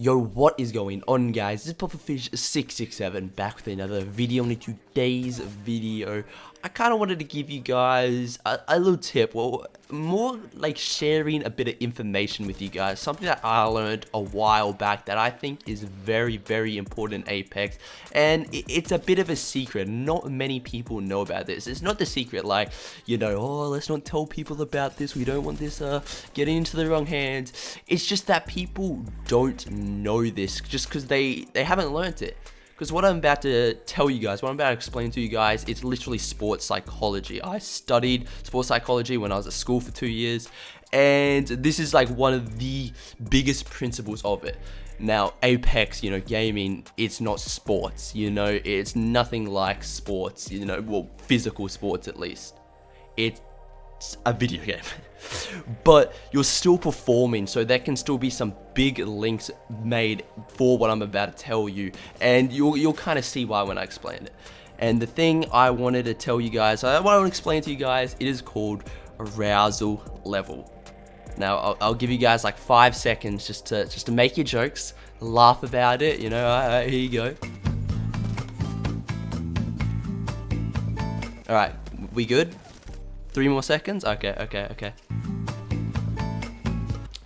Yo, what is going on, guys? This is Pufferfish667 back with another video. And in today's video, I kind of wanted to give you guys a little tip, well, more like sharing a bit of information with you guys, something that I learned a while back that I think is very, very important in Apex, and it's a bit of a secret. Not many people know about this. It's not the secret like, oh, let's not tell people about this, we don't want this getting into the wrong hands. It's just that people don't know this just because they haven't learned it. Because what I'm about to tell you guys, what I'm about to explain to you guys, it's literally sports psychology. I studied sports psychology when I was at school for 2 years, and this is like one of the biggest principles of it. Now, Apex, gaming, it's not sports, it's nothing like sports, well, physical sports at least. It's a video game. But you're still performing, so there can still be some big links made for what I'm about to tell you, and you'll kind of see why when I explain it. And the thing I wanted to tell you guys, what I want to explain to you guys, it is called Arousal Level. Now I'll give you guys like 5 seconds just to make your jokes, laugh about it, here you go. Alright, we good? 3 more seconds? Okay.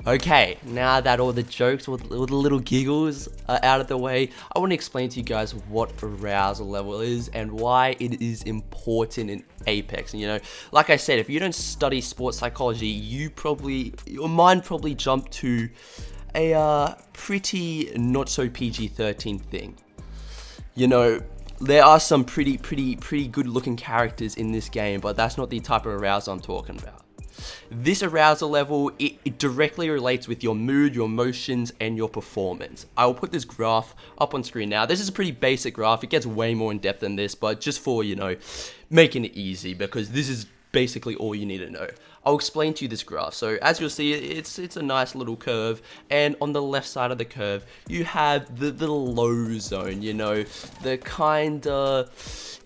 Okay, now that all the jokes, all the little giggles are out of the way, I want to explain to you guys what arousal level is and why it is important in Apex. And like I said, if you don't study sports psychology, your mind probably jumped to a pretty not so PG-13 thing. There are some pretty good looking characters in this game, but that's not the type of arousal I'm talking about. This arousal level, it directly relates with your mood, your emotions, and your performance. I will put this graph up on screen now. This is a pretty basic graph. It gets way more in depth than this, but just for, making it easy, because this is basically all you need to know. I'll explain to you this graph. So as you'll see, it's a nice little curve, and on the left side of the curve, you have the low zone, the kind of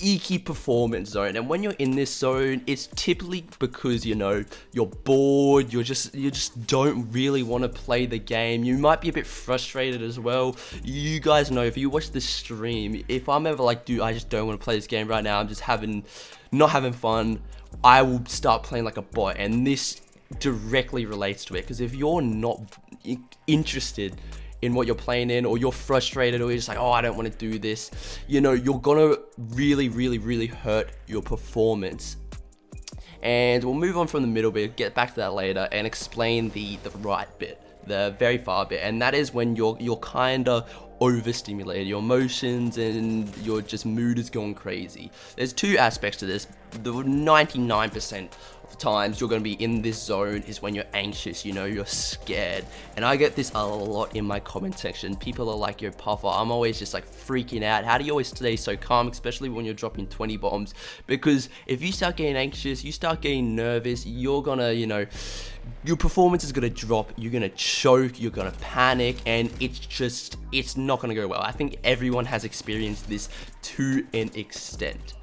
icky performance zone. And when you're in this zone, it's typically because you're bored, you just don't really want to play the game. You might be a bit frustrated as well. You guys know, if you watch this stream, if I'm ever like, dude, I just don't want to play this game right now, I'm just not having fun, I will start playing like a bot. And this directly relates to it, because if you're not interested in what you're playing in, or you're frustrated, or you're just like, oh, I don't want to do this, you're gonna really hurt your performance. And we'll move on from the middle bit, get back to that later, and explain the right bit, the very far bit, and that is when you're kind of overstimulated, your emotions and your just mood is going crazy. There's two aspects to this. The 99% of the times you're going to be in this zone is when you're anxious, you're scared. And I get this a lot in my comment section. People are like, yo, Puffer, I'm always just like freaking out. How do you always stay so calm, especially when you're dropping 20 bombs? Because if you start getting anxious, you start getting nervous, you're gonna, your performance is gonna drop, you're gonna choke, you're gonna panic, and it's not gonna go well. I think everyone has experienced this to an extent.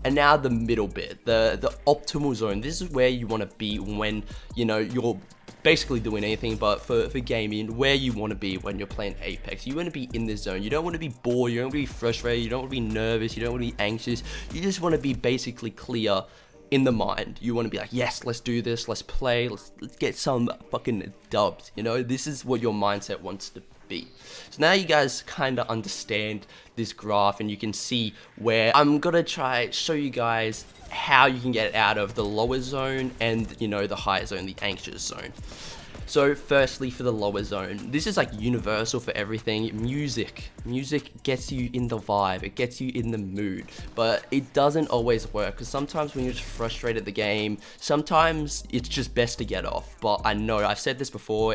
And now the middle bit, the optimal zone. This is where you want to be when, you're basically doing anything, but for gaming, where you want to be when you're playing Apex. You want to be in this zone. You don't want to be bored, you don't want to be frustrated, you don't want to be nervous, you don't want to be anxious. You just want to be basically clear in the mind. You want to be like, yes, let's do this, let's play, let's get some fucking dubs. This is what your mindset wants to be. So now you guys kind of understand this graph, and you can see where I'm gonna try show you guys how you can get out of the lower zone and the higher zone, the anxious zone. So firstly, for the lower zone, this is like universal for everything. Music gets you in the vibe, it gets you in the mood, but it doesn't always work, because sometimes when you're just frustrated at the game, sometimes it's just best to get off. But I know I've said this before,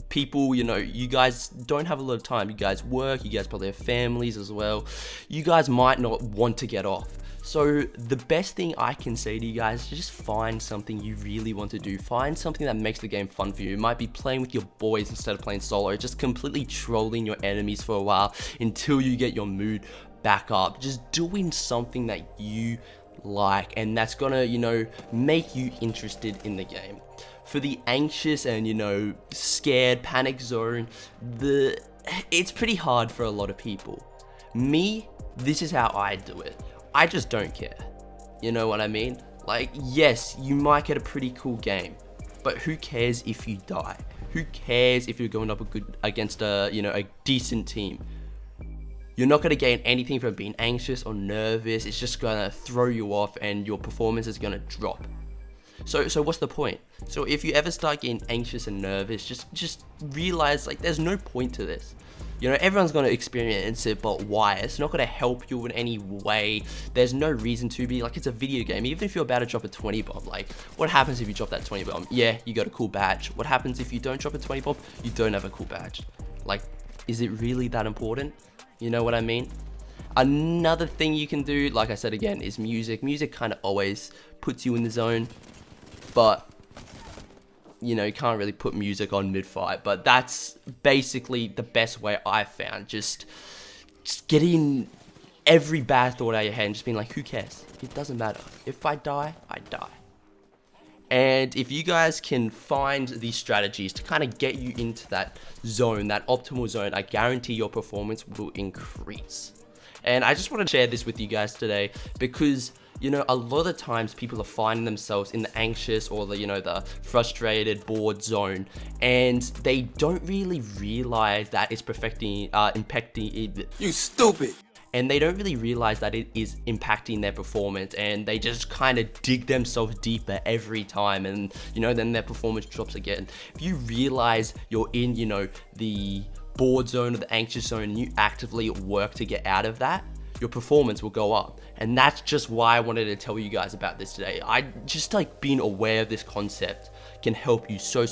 people, you guys don't have a lot of time. You guys work, you guys probably have families as well. You guys might not want to get off. So the best thing I can say to you guys is just find something you really want to do. Find something that makes the game fun for you. It might be playing with your boys instead of playing solo, just completely trolling your enemies for a while until you get your mood back up. Just doing something that you like, and that's gonna, you know, make you interested in the game. For the anxious and, you know, scared panic zone, it's pretty hard for a lot of people. Me, this is how I do it. I just don't care. You know what I mean? Like, yes, you might get a pretty cool game, but who cares if you die? Who cares if you're going up against a, you know, a decent team? You're not going to gain anything from being anxious or nervous. It's just going to throw you off and your performance is going to drop. So what's the point? So if you ever start getting anxious and nervous, just realize, like, there's no point to this. You know, everyone's going to experience it, but why? It's not going to help you in any way. There's no reason to be. Like, it's a video game. Even if you're about to drop a 20 bomb, like, what happens if you drop that 20 bomb? Yeah, you got a cool badge. What happens if you don't drop a 20 bomb? You don't have a cool badge. Like, is it really that important? You know what I mean? Another thing you can do, like I said again, is music. Music kind of always puts you in the zone, but you know, you can't really put music on mid-fight, but that's basically the best way I've found. Just getting every bad thought out of your head and just being like, who cares? It doesn't matter. If I die, I die. And if you guys can find these strategies to kind of get you into that zone, that optimal zone, I guarantee your performance will increase. And I just want to share this with you guys today because, you know, a lot of the times people are finding themselves in the anxious or the, you know, the frustrated, bored zone, and they don't really realize that it's impacting. You stupid. And they don't really realize that it is impacting their performance, and they just kind of dig themselves deeper every time, and, you know, then their performance drops again. If you realize you're in, you know, the bored zone or the anxious zone, and you actively work to get out of that, your performance will go up. And that's just why I wanted to tell you guys about this today. I just, like, being aware of this concept can help you so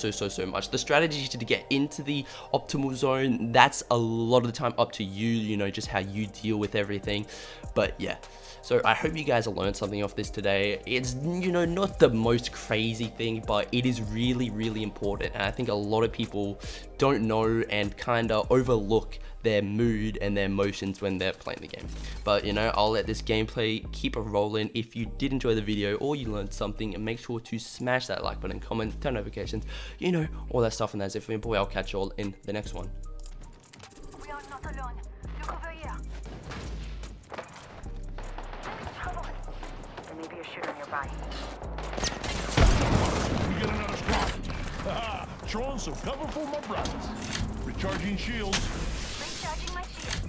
much. The strategy to get into the optimal zone, that's a lot of the time up to you, you know, just how you deal with everything. But yeah, so I hope you guys have learned something off this today. It's, you know, not the most crazy thing, but it is really important. And I think a lot of people don't know and kind of overlook their mood and their emotions when they're playing the game. But, you know, I'll let this gameplay keep rolling. If you did enjoy the video or you learned something, and make sure to smash that like button, comment, turn notifications, you know, all that stuff. And that's it for me, boy. I'll catch you all in the next one. We are not alone. Look over here. There may be a shooter nearby. We get another squad. Haha, throwing some cover for my brothers. Recharging shields. Recharging my shield.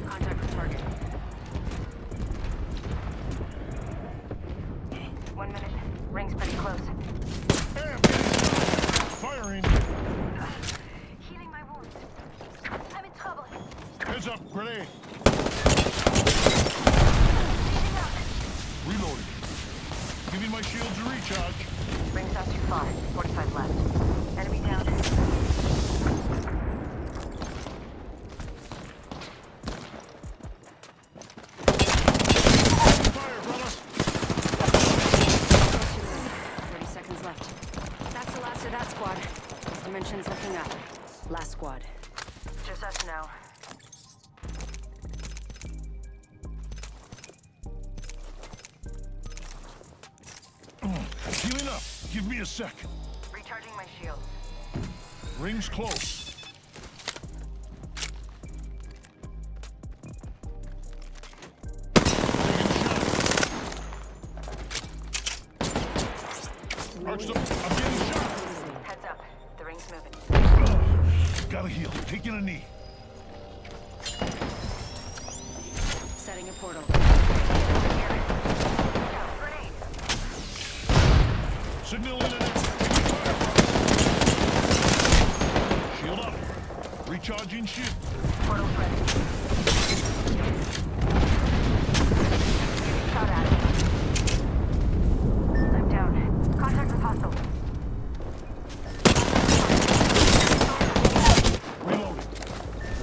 Contact with target. 1 minute. Ring's pretty close. Firing. Healing my wounds. I'm in trouble. Heads up, grenade. Healing up. Reloading. Giving my shields a recharge. Ring's not too far. 45 left. Enemy down. Fire, brothers. 30 seconds left. That's the last of that squad. This dimension's looking up. Last squad. Just us now. Healing up. Give me a sec. Recharging my shield. Ring's close. Arched up. I'm getting shot. Heads up. The ring's moving. Gotta heal. Taking a knee. Setting a portal. Grenade. Signal in and out. Shield up. Recharging shield. Portal's ready. Shot at it. I'm down. Contact with hostile. Reloading.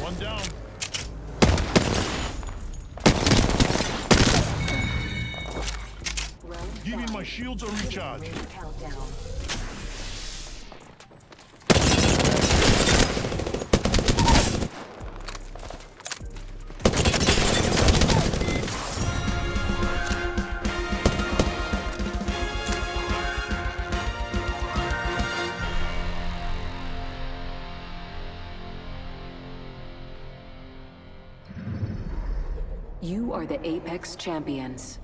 One down. Giving my shields a recharge. Countdown. You are the Apex Champions.